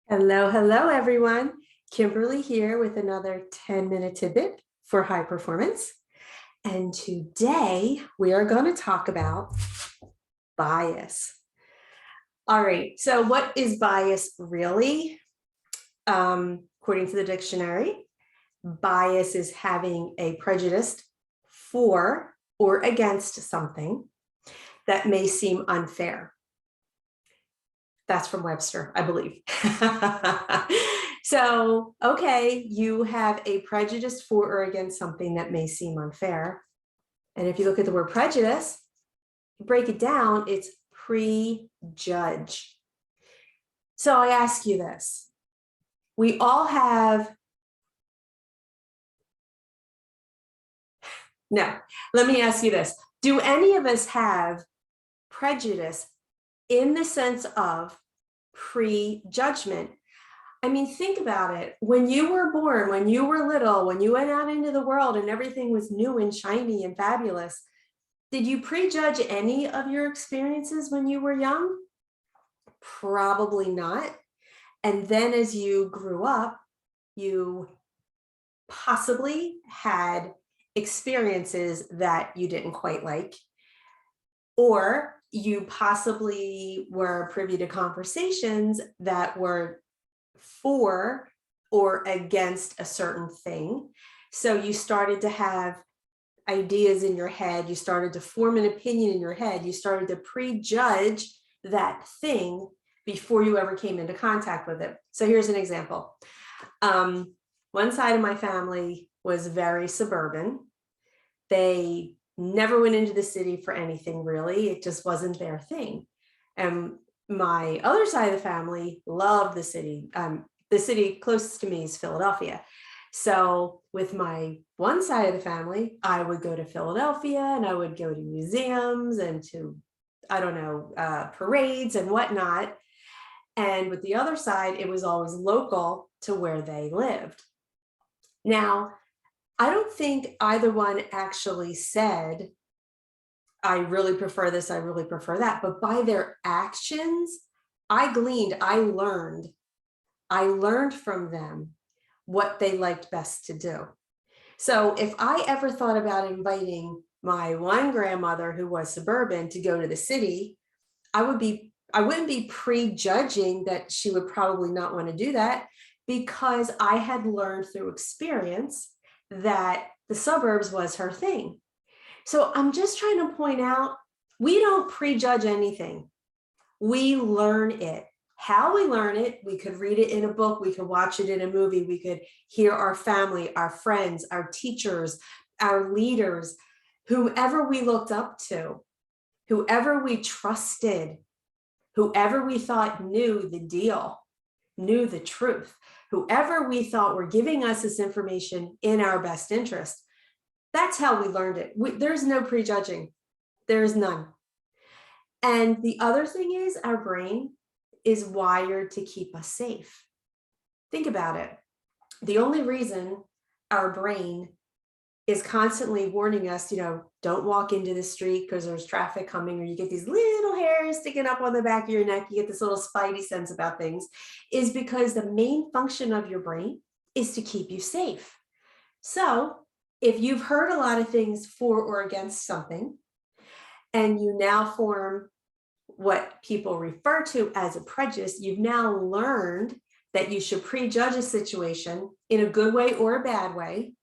Hello, hello, everyone. Kimberly here with another 10-minute tidbit for high performance. And today we are going to talk about bias. All right, so what is bias really? According to the dictionary, bias is having a prejudice for or against something that may seem unfair. That's from Webster, I believe. So, okay, you have a prejudice for or against something that may seem unfair. And if you look at the word prejudice, break it down, it's prejudge. So I ask you this. We all have, no, let me ask you this. Do any of us have prejudice in the sense of prejudgment? I mean, think about it. When you were born, when you were little, when you went out into the world and everything was new and shiny and fabulous, did you prejudge any of your experiences when you were young? Probably not. And then as you grew up, you possibly had experiences that you didn't quite like, or you possibly were privy to conversations that were for or against a certain thing. So you started to have ideas in your head, you started to form an opinion in your head, you started to prejudge that thing before you ever came into contact with it. So here's an example. One side of my family was very suburban. They never went into the city for anything really. It just wasn't their thing. And my other side of the family loved the city. The city closest to me is Philadelphia. So with my one side of the family, I would go to Philadelphia and I would go to museums and to, I don't know, parades and whatnot. And with the other side, it was always local to where they lived. Now, I don't think either one actually said, I really prefer this, I really prefer that. But by their actions, I gleaned, I learned from them what they liked best to do. So if I ever thought about inviting my one grandmother who was suburban to go to the city, I wouldn't be prejudging that she would probably not want to do that, because I had learned through experience that the suburbs was her thing. So I'm just trying to point out, we don't prejudge anything. We learn it. How we learn it, we could read it in a book, we could watch it in a movie, we could hear our family, our friends, our teachers, our leaders, whomever we looked up to, whoever we trusted, whoever we thought knew the deal, knew the truth, whoever we thought were giving us this information in our best interest. That's how we learned it. There's no prejudging. There's none. And the other thing is, our brain is wired to keep us safe. Think about it. The only reason our brain is constantly warning us, don't walk into the street because there's traffic coming, or you get these little hairs sticking up on the back of your neck, you get this little spidey sense about things, is because the main function of your brain is to keep you safe. So if you've heard a lot of things for or against something, and you now form what people refer to as a prejudice, you've now learned that you should prejudge a situation in a good way or a bad way,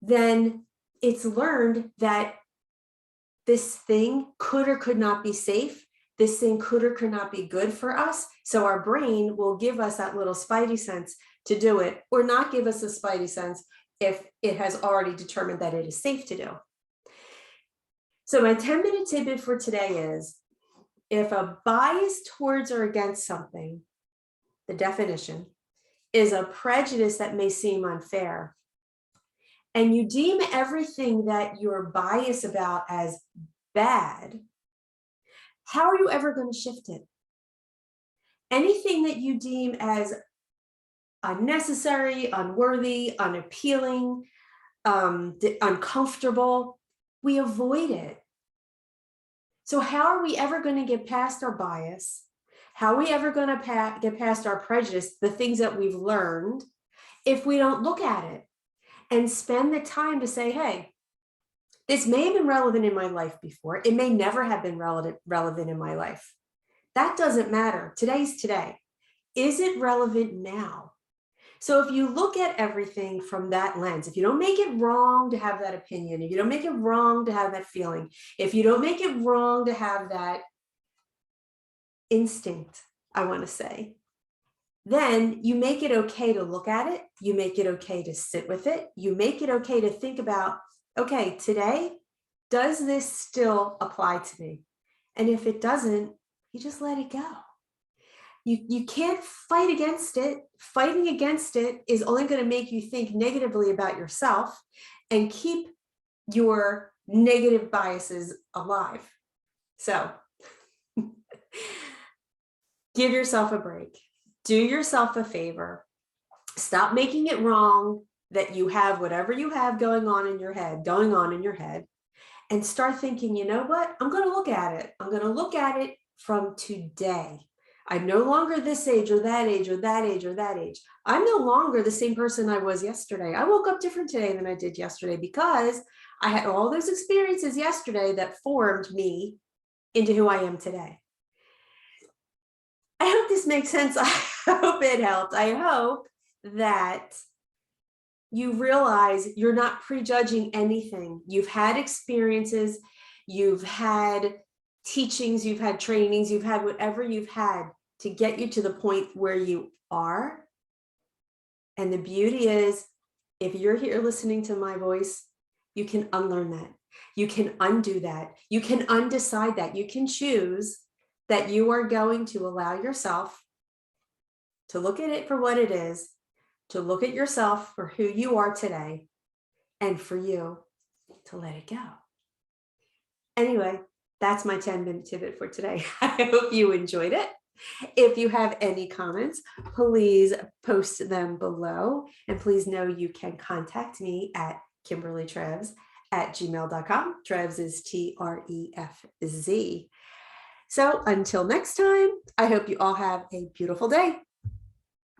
then it's learned that this thing could or could not be safe. This thing could or could not be good for us. So our brain will give us that little spidey sense to do it, or not give us a spidey sense if it has already determined that it is safe to do. So my 10-minute tidbit for today is, if a bias towards or against something, the definition, is a prejudice that may seem unfair, and you deem everything that you're biased about as bad, how are you ever going to shift it? Anything that you deem as unnecessary, unworthy, unappealing, uncomfortable, we avoid it. So how are we ever going to get past our bias? How are we ever going to get past our prejudice, the things that we've learned, if we don't look at it and spend the time to say, hey, this may have been relevant in my life before. It may never have been relevant in my life. That doesn't matter. Today's today. Is it relevant now? So if you look at everything from that lens, if you don't make it wrong to have that opinion, if you don't make it wrong to have that feeling, if you don't make it wrong to have that instinct, I want to say, then you make it okay to look at it. You make it okay to sit with it. You make it okay to think about, okay, today, does this still apply to me? And if it doesn't, you just let it go. You can't fight against it. Fighting against it is only going to make you think negatively about yourself and keep your negative biases alive. So give yourself a break. Do yourself a favor. Stop making it wrong that you have whatever you have going on in your head, and start thinking, you know what? I'm going to look at it. I'm going to look at it from today. I'm no longer this age or that age or that age or that age. I'm no longer the same person I was yesterday. I woke up different today than I did yesterday because I had all those experiences yesterday that formed me into who I am today. I hope this makes sense. I hope it helped. I hope that you realize you're not prejudging anything. You've had experiences, you've had teachings, you've had trainings, you've had whatever you've had to get you to the point where you are. And the beauty is, if you're here listening to my voice, you can unlearn that. You can undo that. You can undecide that. You can choose that you are going to allow yourself to look at it for what it is, to look at yourself for who you are today, and for you to let it go. Anyway, that's my 10-minute tidbit for today. I hope you enjoyed it. If you have any comments, please post them below. And please know you can contact me at kimberlytrefz@gmail.com. Trefz is Trefz. So until next time, I hope you all have a beautiful day.